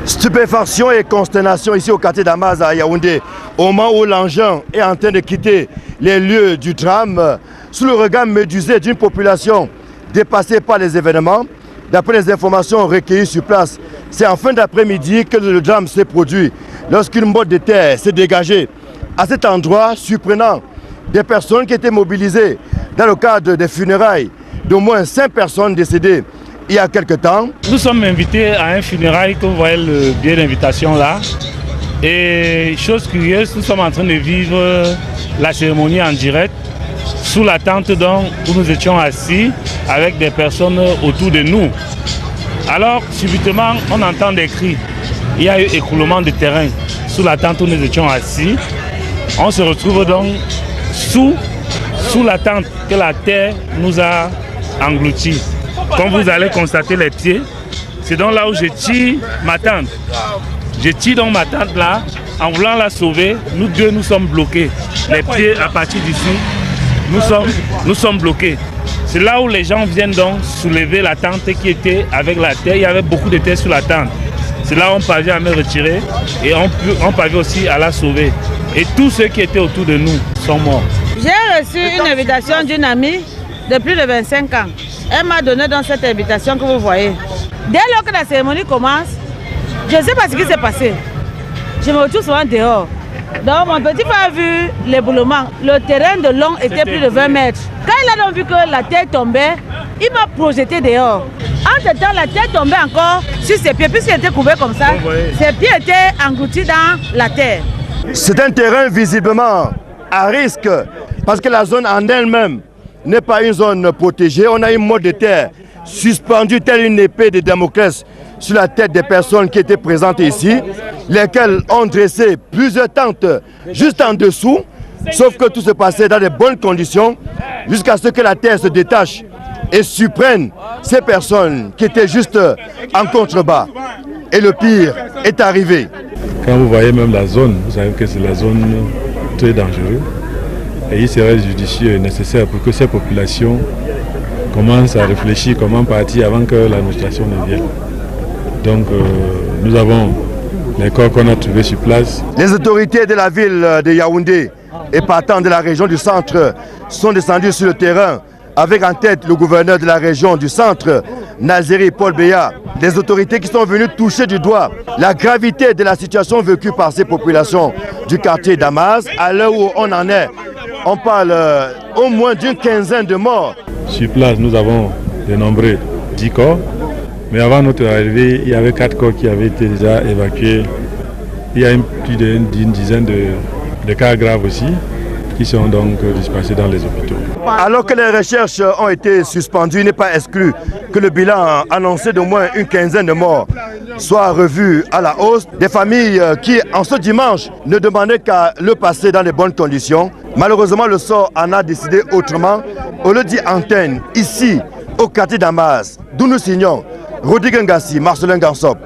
Stupéfaction et consternation ici au quartier Damas à Yaoundé, au moment où l'engin est en train de quitter les lieux du drame, sous le regard médusé d'une population dépassée par les événements. D'après les informations recueillies sur place, c'est en fin d'après-midi que le drame s'est produit, lorsqu'une motte de terre s'est dégagée. À cet endroit surprenant, des personnes qui étaient mobilisées dans le cadre des funérailles d'au moins 5 personnes décédées il y a quelque temps. Nous sommes invités à un funérail, que vous voyez le billet d'invitation là. Et chose curieuse, nous sommes en train de vivre la cérémonie en direct sous la tente où nous étions assis avec des personnes autour de nous. Alors subitement on entend des cris. Il y a eu écoulement de terrain sous la tente où nous étions assis. On se retrouve donc sous la tente que la terre nous a engloutis. Comme vous allez constater les pieds, c'est donc là où je tire ma tante. Je tire donc ma tante là, en voulant la sauver, nous deux nous sommes bloqués. Les pieds à partir d'ici, nous sommes bloqués. C'est là où les gens viennent donc soulever la tente qui était avec la terre. Il y avait beaucoup de terre sur la tente. C'est là où on parvient à me retirer et on parvient aussi à la sauver. Et tous ceux qui étaient autour de nous sont morts. J'ai reçu une invitation d'une amie de plus de 25 ans. Elle m'a donné dans cette invitation que vous voyez. Dès lors que la cérémonie commence, je ne sais pas ce qui s'est passé. Je me retrouve souvent dehors. Donc mon petit frère a vu l'éboulement. Le terrain de long était plus de 20 mètres. Quand il a donc vu que la terre tombait, il m'a projeté dehors. Entre-temps, la terre tombait encore sur ses pieds, puisqu'il était couvert comme ça. Ses pieds étaient engloutis dans la terre. C'est un terrain visiblement à risque, parce que la zone en elle-même n'est pas une zone protégée. On a une motte de terre suspendue telle une épée de Damoclès sur la tête des personnes qui étaient présentes ici, lesquelles ont dressé plusieurs tentes juste en dessous, sauf que tout se passait dans de bonnes conditions, jusqu'à ce que la terre se détache et surprenne ces personnes qui étaient juste en contrebas. Et le pire est arrivé. Quand vous voyez même la zone, vous savez que c'est la zone très dangereuse. Et il serait judicieux et nécessaire pour que ces populations commencent à réfléchir comment partir avant que l'administration ne vienne. Donc nous avons les corps qu'on a trouvés sur place. Les autorités de la ville de Yaoundé et partant de la région du centre sont descendus sur le terrain avec en tête le gouverneur de la région du centre, Nazeri Paul Beya. Des autorités qui sont venues toucher du doigt la gravité de la situation vécue par ces populations du quartier Damas. À l'heure où on en est, on parle au moins d'une quinzaine de morts. Sur place, nous avons dénombré 10 corps. Mais avant notre arrivée, il y avait 4 corps qui avaient été déjà évacués. Il y a plus d'une dizaine de cas graves aussi, qui sont donc dispersés dans les hôpitaux. Alors que les recherches ont été suspendues, il n'est pas exclu que le bilan annoncé d'au moins une quinzaine de morts soit revu à la hausse. Des familles qui, en ce dimanche, ne demandaient qu'à le passer dans de bonnes conditions. Malheureusement, le sort en a décidé autrement. On le dit antenne, ici, au quartier Damas, d'où nous signons Rodigan Gassi, Marcelin Gansop,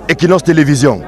Equinox Télévision.